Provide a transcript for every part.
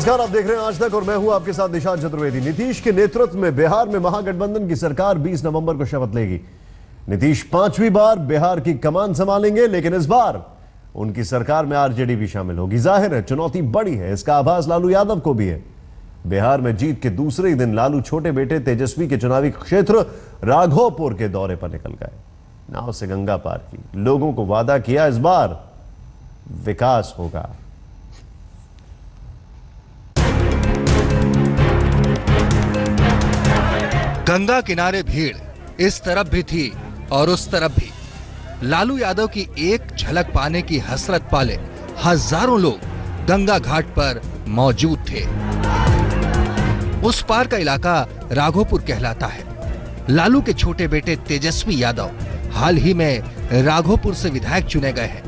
नमस्कार, आप देख रहे हैं आज तक और मैं हूं आपके साथ निशांत चतुर्वेदी। नीतीश के नेतृत्व में बिहार में महागठबंधन की सरकार 20 नवंबर को शपथ लेगी। नीतीश 5वीं बार बिहार की कमान संभालेंगे, लेकिन इस बार उनकी सरकार में आरजेडी भी शामिल होगी। जाहिर है चुनौती बड़ी है, इसका आभास लालू यादव को भी है। बिहार में जीत के दूसरे ही दिन लालू छोटे बेटे तेजस्वी के चुनावी क्षेत्र राघोपुर के दौरे पर निकल गए। नाव से गंगा पार की, लोगों को वादा किया इस बार विकास होगा। गंगा किनारे भीड़ इस तरफ भी थी और उस तरफ भी। लालू यादव की एक झलक पाने की हसरत पाले हजारों लोग गंगा घाट पर मौजूद थे। उस पार का इलाका राघोपुर कहलाता है। लालू के छोटे बेटे तेजस्वी यादव हाल ही में राघोपुर से विधायक चुने गए हैं।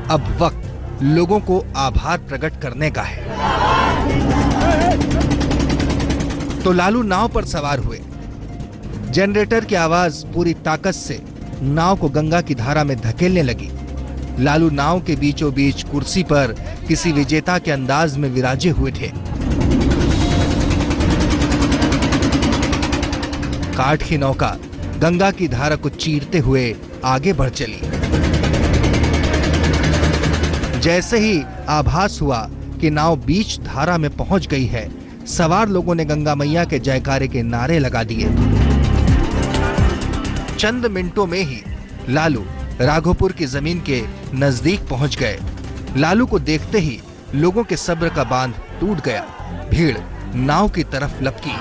अब वक्त लोगों को आभार प्रकट करने का है। तो लालू नाव पर सवार हुए। जनरेटर की आवाज पूरी ताकत से नाव को गंगा की धारा में धकेलने लगी। लालू नाव के बीचों बीच कुर्सी पर किसी विजेता के अंदाज में विराजे हुए थे। काठ की नौका गंगा की धारा को चीरते हुए आगे बढ़ चली। जैसे ही आभास हुआ कि नाव बीच धारा में पहुंच गई है, सवार लोगों ने गंगा मैया के जयकारे के नारे लगा दिए। चंद मिनटों में ही लालू राघोपुर की जमीन के नजदीक पहुंच गए। लालू को देखते ही लोगों के सब्र का बांध टूट गया। भीड़ नाव की तरफ लपकी।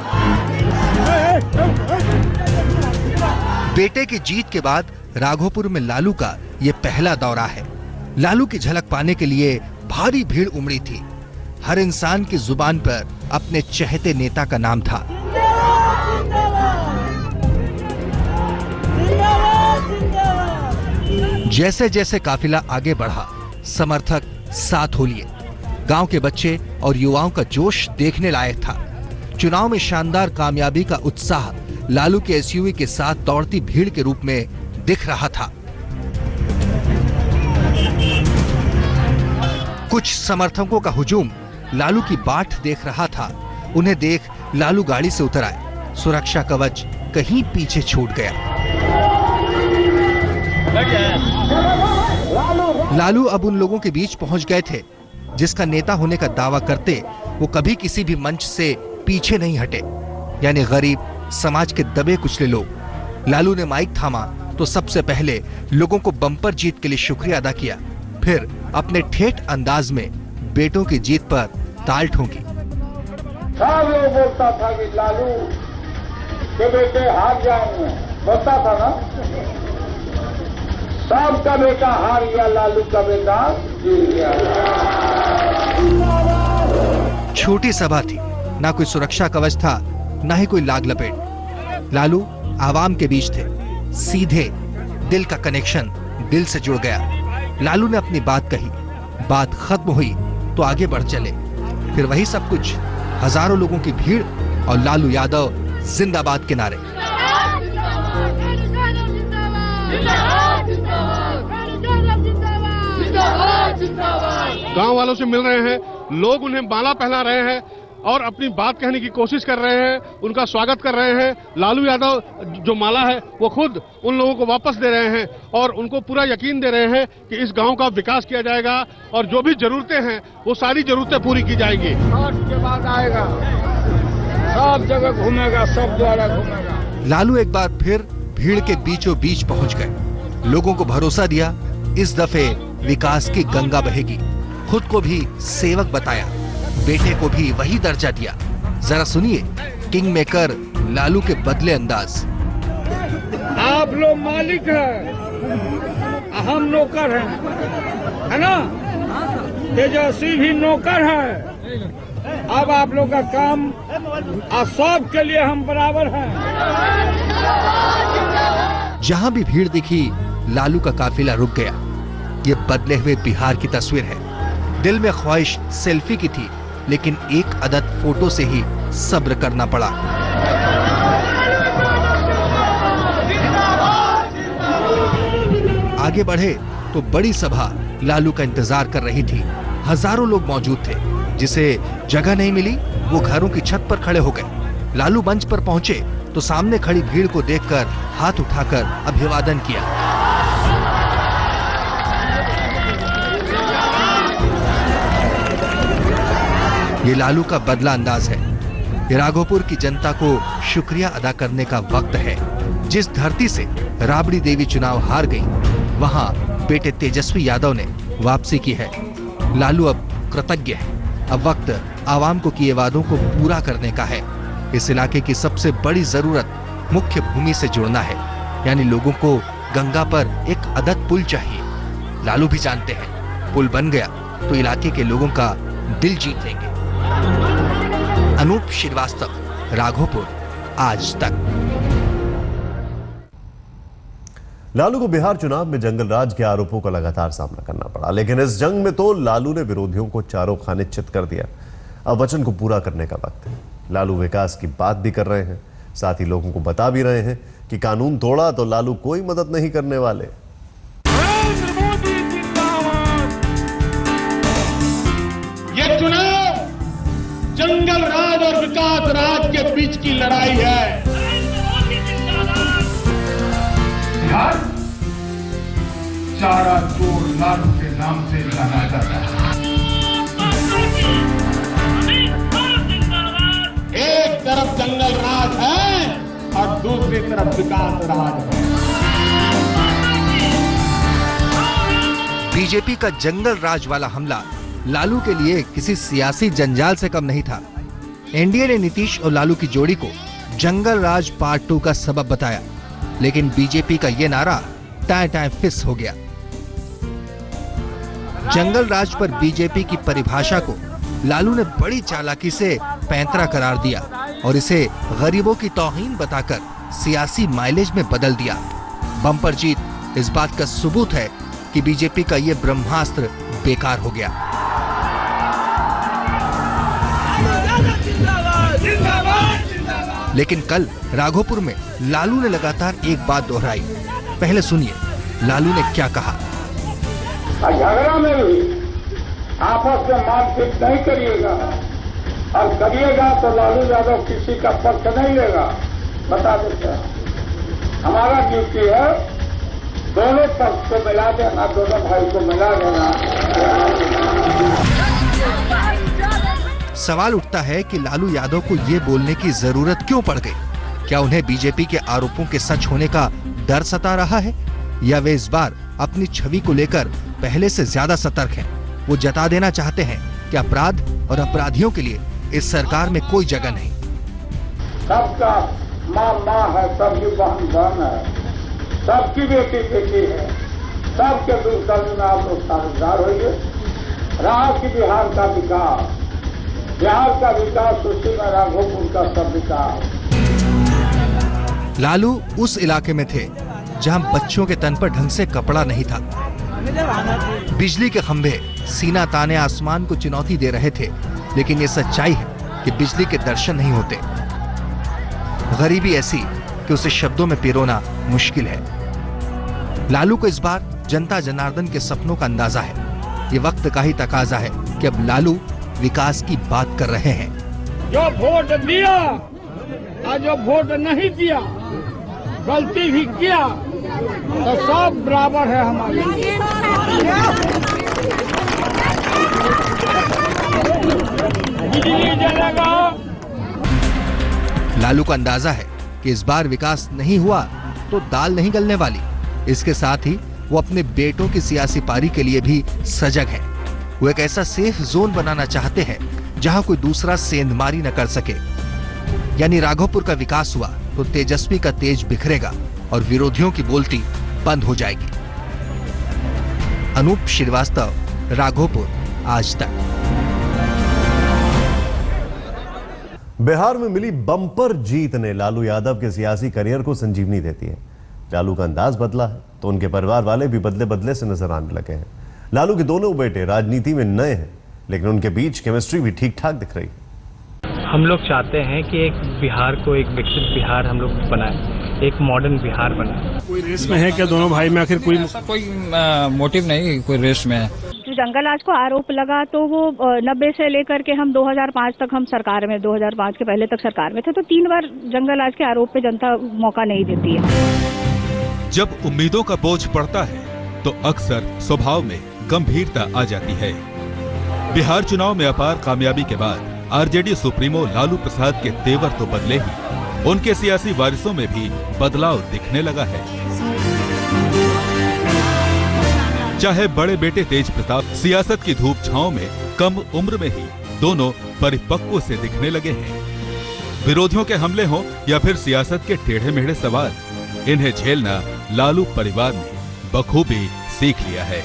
बेटे की जीत के बाद राघोपुर में लालू का यह पहला दौरा है। लालू की झलक पाने के लिए भारी भीड़ उमड़ी थी। हर इंसान की जुबान पर अपने चहेते नेता का नाम था। जैसे जैसे काफिला आगे बढ़ा, समर्थक साथ हो लिए। गांव के बच्चे और युवाओं का जोश देखने लायक था। चुनाव में शानदार कामयाबी का उत्साह लालू के एसयूवी के साथ दौड़ती भीड़ के रूप में दिख रहा था। कुछ समर्थकों का हुजूम लालू की बाट देख रहा था। उन्हें देख लालू गाड़ी से उतर आए। सुरक्षा कवच कहीं पीछे छूट गया। लालू अब उन लोगों के बीच पहुंच गए थे जिसका नेता होने का दावा करते वो कभी किसी भी मंच से पीछे नहीं हटे, यानी गरीब, समाज के दबे कुचले लोग। लालू ने माइक थामा तो सबसे पहले लोगों को बम्पर जीत के लिए शुक्रिया अदा किया। फिर अपने ठेठ अंदाज में बेटों की जीत पर ताल ठोंकी। सब लोग बोलता था कि लालू के बेटे हार जाएंगे, बोलता था ना। सबका बेटा हार गया, लालू का बेटा जीत गया। छोटी सभा थी, ना कोई सुरक्षा कवच था, ना ही कोई लाग लपेट। लालू आवाम के बीच थे। सीधे दिल का कनेक्शन दिल से जुड़ गया। लालू ने अपनी बात कही, बात खत्म हुई तो आगे बढ़ चले। फिर वही सब कुछ, हजारों लोगों की भीड़ और लालू यादव जिंदाबाद के नारे। गांव वालों से मिल रहे हैं, लोग उन्हें माला पहना रहे हैं और अपनी बात कहने की कोशिश कर रहे हैं, उनका स्वागत कर रहे हैं। लालू यादव जो माला है वो खुद उन लोगों को वापस दे रहे हैं और उनको पूरा यकीन दे रहे हैं कि इस गांव का विकास किया जाएगा और जो भी जरूरतें हैं वो सारी जरूरतें पूरी की जाएगी। के बाद आएगा, सब जगह घूमेगा, सब द्वारा घूमेगा। लालू एक बार फिर भीड़ के बीचों बीच पहुंच गए। लोगों को भरोसा दिया, इस दफे विकास की गंगा बहेगी। खुद को भी सेवक बताया, बेटे को भी वही दर्जा दिया। जरा सुनिए किंग मेकर लालू के बदले अंदाज। आप लोग मालिक हैं, हम नौकर हैं, है ना। तेजस्वी भी नौकर है। अब आप लोग का काम, सब के लिए हम बराबर हैं। जहां भी भीड़ दिखी लालू का काफिला रुक गया। ये बदले हुए बिहार की तस्वीर है। दिल में ख्वाहिश सेल्फी की थी, लेकिन एक अदद फोटो से ही सब्र करना पड़ा। आगे बढ़े तो बड़ी सभा लालू का इंतजार कर रही थी। हजारों लोग मौजूद थे। जिसे जगह नहीं मिली वो घरों की छत पर खड़े हो गए। लालू मंच पर पहुंचे तो सामने खड़ी भीड़ को देखकर हाथ उठाकर अभिवादन किया। ये लालू का बदला अंदाज है। ये राघोपुर की जनता को शुक्रिया अदा करने का वक्त है। जिस धरती से राबड़ी देवी चुनाव हार गई, वहां बेटे तेजस्वी यादव ने वापसी की है। लालू अब कृतज्ञ है। अब वक्त आवाम को किए वादों को पूरा करने का है। इस इलाके की सबसे बड़ी जरूरत मुख्य भूमि से जुड़ना है, यानी लोगों को गंगा पर एक अदद पुल चाहिए। लालू भी जानते हैं पुल बन गया तो इलाके के लोगों का दिल जीत लेंगे। अनूप श्रीवास्तव, राघोपुर, आज तक। लालू को बिहार चुनाव में जंगल राज के आरोपों का लगातार सामना करना पड़ा, लेकिन इस जंग में तो लालू ने विरोधियों को चारों खाने चित कर दिया। अब वचन को पूरा करने का वक्त है। लालू विकास की बात भी कर रहे हैं, साथ ही लोगों को बता भी रहे हैं कि कानून तोड़ा तो लालू कोई मदद नहीं करने वाले। ये चुनाव जंगल राज और विकास राज के बीच की लड़ाई है। बिहार चारा चोर लालू के नाम से जाना जाता है। एक तरफ जंगल राज है और दूसरी तरफ विकास राज है। बीजेपी का जंगल राज वाला हमला लालू के लिए किसी सियासी जंजाल से कम नहीं था। एनडीए ने नीतीश और लालू की जोड़ी को जंगल राज पार्ट 2 का सबब बताया, लेकिन बीजेपी का यह नारा टाइम टाइम फिस हो गया। जंगल राज पर बीजेपी की परिभाषा को लालू ने बड़ी चालाकी से पैंतरा करार दिया और इसे गरीबों की तौहीन बताकर सियासी माइलेज में बदल दिया। बम्पर जीत इस बात का सबूत है कि बीजेपी का यह ब्रह्मास्त्र बेकार हो गया। लेकिन कल राघोपुर में लालू ने लगातार एक बात दोहराई। पहले सुनिए लालू ने क्या कहा। झगड़ा में भी आपस में मारपीट नहीं करिएगा, और करिएगा तो लालू यादव किसी का पक्ष नहीं लेगा। बता देते हैं हमारा ड्यूटी है दोनों पक्ष को मिला देना, दोनों भाई को मिला देना। सवाल उठता है कि लालू यादव को ये बोलने की जरूरत क्यों पड़ गई? क्या उन्हें बीजेपी के आरोपों के सच होने का डर सता रहा है, या वे इस बार अपनी छवि को लेकर पहले से ज्यादा सतर्क हैं? वो जता देना चाहते हैं कि अपराध और अपराधियों के लिए इस सरकार में कोई जगह नहीं। सबका माँ माँ है, सबकी बहन बहन है, सबकी बेटी बेटी है, सबके दुख में आप लोग साझेदार होइए। रहा कि बिहार का विकास, बिहार का विकास उसी में राघोपुर का सब विकास। लालू उस इलाके में थे जहां बच्चों के तन पर ढंग से कपड़ा नहीं था। बिजली के खंभे सीना ताने आसमान को चुनौती दे रहे थे, लेकिन ये सच्चाई है कि बिजली के दर्शन नहीं होते। गरीबी ऐसी कि उसे शब्दों में पिरोना मुश्किल है। लालू को इस बार जनता जनार्दन के सपनों का अंदाजा है। ये वक्त का ही तकाजा है कि अब लालू विकास की बात कर रहे हैं। जो वोट दिया और जो वोट नहीं दिया, गलती भी किया, तो सब बराबर है हमारे। बिजली जलेगा। लालू का अंदाजा है कि इस बार विकास नहीं हुआ तो दाल नहीं गलने वाली। इसके साथ ही वो अपने बेटों की सियासी पारी के लिए भी सजग हैं। वो एक ऐसा सेफ जोन बनाना चाहते हैं जहां कोई दूसरा सेंधमारी न कर सके। यानी राघोपुर का विकास हुआ तो तेजस्वी का तेज बिखरेगा और विरोधियों की बोलती बंद हो जाएगी। अनूप श्रीवास्तव, राघोपुर, आज तक। बिहार में मिली बम्पर जीत ने लालू यादव के सियासी करियर को संजीवनी देती है। लालू का अंदाज बदला है तो उनके परिवार वाले भी बदले बदले से नजर आने लगे हैं। लालू के दोनों बेटे राजनीति में नए हैं, लेकिन उनके बीच केमिस्ट्री भी ठीक ठाक दिख रही है। हम लोग चाहते हैं कि एक बिहार को एक विकसित बिहार हम लोग बनाएं, एक मॉडर्न बिहार बनाएं। कोई रेस में है क्या दोनों भाई में? आखिर कोई ऐसा कोई मोटिव नहीं, कोई रेस में है। जंगलराज को आरोप लगा तो वो 90 से लेकर के हम 2005 तक हम सरकार में, 2005 के पहले तक सरकार में थे, तो 3 बार जंगलराज के आरोप पे जनता मौका नहीं देती है। जब उम्मीदों का बोझ पड़ता है तो अक्सर स्वभाव में गंभीरता आ जाती है। बिहार चुनाव में अपार कामयाबी के बाद आरजेडी सुप्रीमो लालू प्रसाद के तेवर तो बदले ही, उनके सियासी वारिसों में भी बदलाव दिखने लगा है। चाहे बड़े बेटे तेज प्रताप सियासत की धूप छांव में कम उम्र में ही दोनों परिपक्व से दिखने लगे हैं। विरोधियों के हमले हों या फिर सियासत के टेढ़े मेढ़े सवाल, इन्हें झेलना लालू परिवार ने बखूबी सीख लिया है।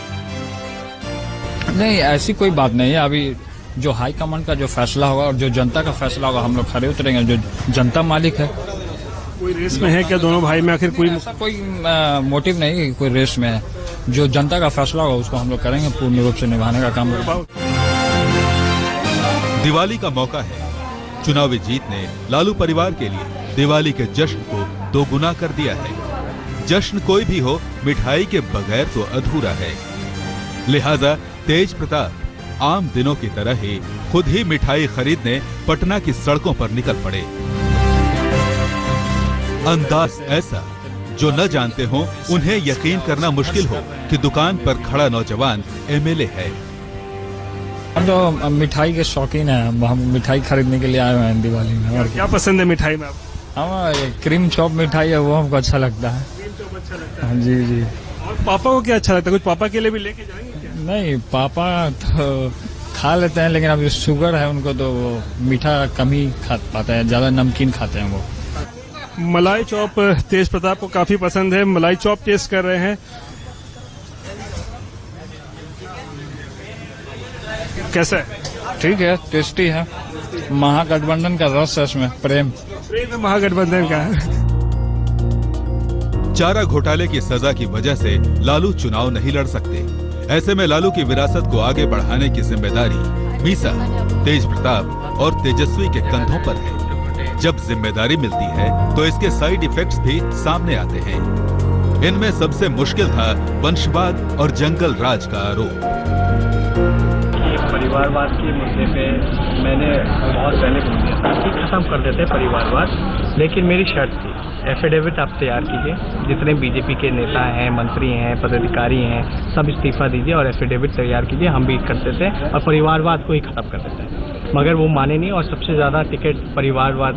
नहीं, ऐसी कोई बात नहीं है। अभी जो हाई कमांड का जो फैसला होगा और जो जनता का फैसला होगा, हम लोग खड़े उतरेंगे। जो जनता मालिक है। कोई रेस में है क्या दोनों भाई में? आखिर कोई मोटिव नहीं, कोई रेस में है। जो जनता का फैसला होगा उसको हम लोग करेंगे, पूर्ण रूप से निभाने का काम। दिवाली का मौका है। चुनावी जीत ने लालू परिवार के लिए दिवाली के जश्न को दोगुना कर दिया है। जश्न कोई भी हो, मिठाई के बगैर तो अधूरा है। लिहाजा तेज प्रताप आम दिनों की तरह ही खुद ही मिठाई खरीदने पटना की सड़कों पर निकल पड़े। अंदाज ऐसा जो न जानते हो उन्हें यकीन करना मुश्किल हो कि दुकान पर खड़ा नौजवान एमएलए है। हम तो मिठाई के शौकीन हैं, हम मिठाई खरीदने के लिए आए हुए हैं दिवाली में। और क्या पसंद है मिठाई में? हम क्रीम चॉप मिठाई है, वो हमको अच्छा लगता है। अच्छा लगता है? जी जी। और पापा को क्या अच्छा लगता है? कुछ पापा के लिए भी लेके जाएंगे क्या? नहीं, पापा तो खा लेते हैं, लेकिन अभी शुगर है उनको, तो वो मीठा कम ही खा पाते हैं, ज्यादा नमकीन खाते हैं वो। मलाई चॉप तेज प्रताप को काफी पसंद है। मलाई चॉप टेस्ट कर रहे हैं, कैसा है? ठीक है, टेस्टी है। महागठबंधन का रस है इसमें, प्रेम महागठबंधन का। चारा घोटाले की सजा की वजह से लालू चुनाव नहीं लड़ सकते। ऐसे में लालू की विरासत को आगे बढ़ाने की जिम्मेदारी मीसा, तेज प्रताप और तेजस्वी के कंधों पर है। जब जिम्मेदारी मिलती है तो इसके साइड इफेक्ट्स भी सामने आते हैं। इनमें सबसे मुश्किल था वंशवाद और जंगल राज का आरोप। परिवारवाद के मुद्दे पे मैंने बहुत पहले बोल दिया था कि खत्म कर देते परिवारवाद, लेकिन मेरी शर्त थी, एफिडेविट आप तैयार कीजिए, जितने बीजेपी के नेता हैं, मंत्री हैं, पदाधिकारी हैं, सब इस्तीफा दीजिए और एफिडेविट तैयार कीजिए, हम भी करते थे और परिवारवाद को ही खत्म कर देते हैं। मगर वो माने नहीं और सबसे ज्यादा टिकट परिवारवाद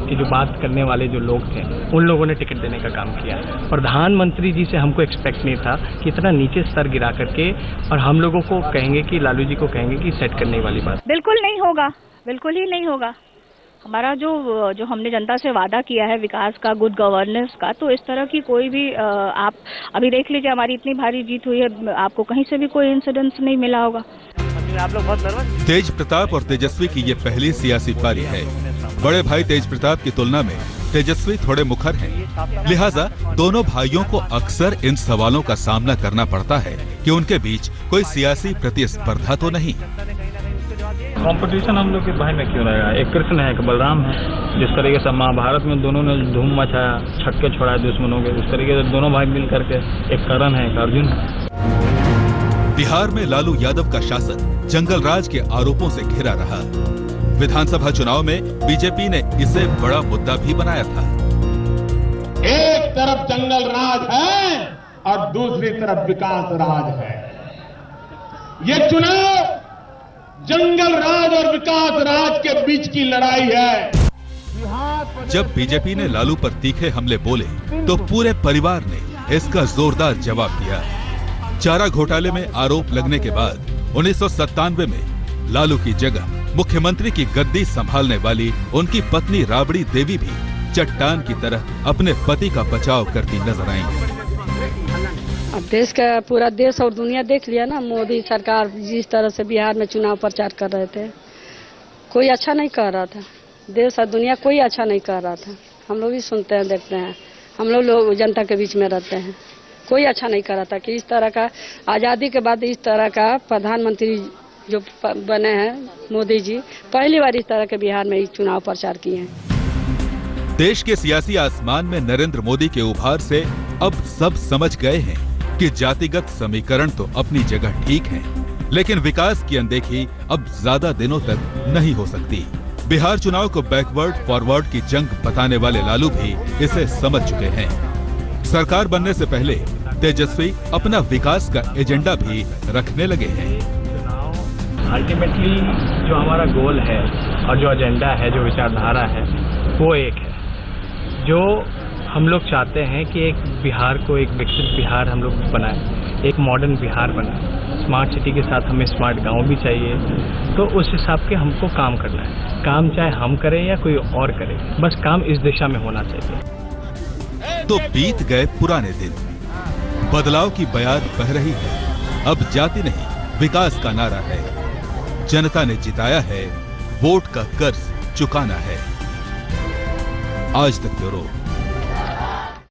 की जो बात करने वाले जो लोग थे उन लोगों ने टिकट देने का काम किया। प्रधानमंत्री जी से हमको एक्सपेक्ट नहीं था कि इतना नीचे स्तर गिरा करके और हम लोगों को कहेंगे कि लालू जी को कहेंगे कि सेट करने वाली बात बिल्कुल नहीं होगा, बिल्कुल ही नहीं होगा। हमारा जो हमने जनता से वादा किया है विकास का, गुड गवर्नेंस का, तो इस तरह की कोई भी आप अभी देख लीजिए, हमारी इतनी भारी जीत हुई है, आपको कहीं से भी कोई इंसिडेंस नहीं मिला होगा। आप लोग बहुत नर्वस। तेज प्रताप और तेजस्वी की ये पहली सियासी पारी है। बड़े भाई तेज प्रताप की तुलना में तेजस्वी थोड़े मुखर हैं। लिहाजा दोनों भाइयों को अक्सर इन सवालों का सामना करना पड़ता है कि उनके बीच कोई सियासी प्रतिस्पर्धा तो नहीं। कंपटीशन हम लोग के भाई में क्यों रहेगा? एक कृष्ण है, एक बलराम है। जिस तरीके से महाभारत में दोनों ने धूम मचाया, छक्के छोड़ाए दुश्मनों के, उस तरीके से दोनों भाई मिल करके एक करण है, एक अर्जुन है। बिहार में लालू यादव का शासन जंगल राज के आरोपों से घिरा रहा। विधानसभा चुनाव में बीजेपी ने इसे बड़ा मुद्दा भी बनाया था। एक तरफ जंगल राज है और दूसरी तरफ विकास राज है। ये चुनाव जंगल राज और विकास राज के बीच की लड़ाई है। जब बीजेपी ने लालू पर तीखे हमले बोले तो पूरे परिवार ने इसका जोरदार जवाब दिया। चारा घोटाले में आरोप लगने के बाद 1997 में लालू की जगह मुख्यमंत्री की गद्दी संभालने वाली उनकी पत्नी राबड़ी देवी भी चट्टान की तरह अपने पति का बचाव करती नजर आईं। अब देश का पूरा देश और दुनिया देख लिया ना, मोदी सरकार जिस तरह से बिहार में चुनाव प्रचार कर रहे थे, कोई अच्छा नहीं कर रहा था। देश और दुनिया कोई अच्छा नहीं कर रहा था। हम लोग भी सुनते हैं, देखते हैं, हम लोग जनता के बीच में रहते हैं। कोई अच्छा नहीं कर रहा था कि इस तरह का आज़ादी के बाद इस तरह का प्रधानमंत्री जो बने हैं मोदी जी, पहली बार इस तरह के बिहार में चुनाव प्रचार किए हैं। देश के सियासी आसमान में नरेंद्र मोदी के उभार से अब सब समझ गए हैं कि जातिगत समीकरण तो अपनी जगह ठीक है, लेकिन विकास की अनदेखी अब ज्यादा दिनों तक नहीं हो सकती। बिहार चुनाव को बैकवर्ड फॉरवर्ड की जंग बताने वाले लालू भी इसे समझ चुके हैं। सरकार बनने से पहले तेजस्वी अपना विकास का एजेंडा भी रखने लगे हैं। अल्टीमेटली जो हमारा गोल है और जो एजेंडा है, जो विचारधारा है, वो एक है। जो हम लोग चाहते हैं कि एक बिहार को एक विकसित बिहार हम लोग बनाएं, एक मॉडर्न बिहार बनाएं। स्मार्ट सिटी के साथ हमें स्मार्ट गांव भी चाहिए। तो उस हिसाब के हमको काम करना है। काम चाहे हम करें या कोई और करे, बस काम इस दिशा में होना चाहिए। तो बीत गए पुराने दिन, बदलाव की बयार बह रही है। अब जाति नहीं विकास का नारा है। जनता ने जिताया है, वोट का कर्ज चुकाना है। आज तक ब्यूरो।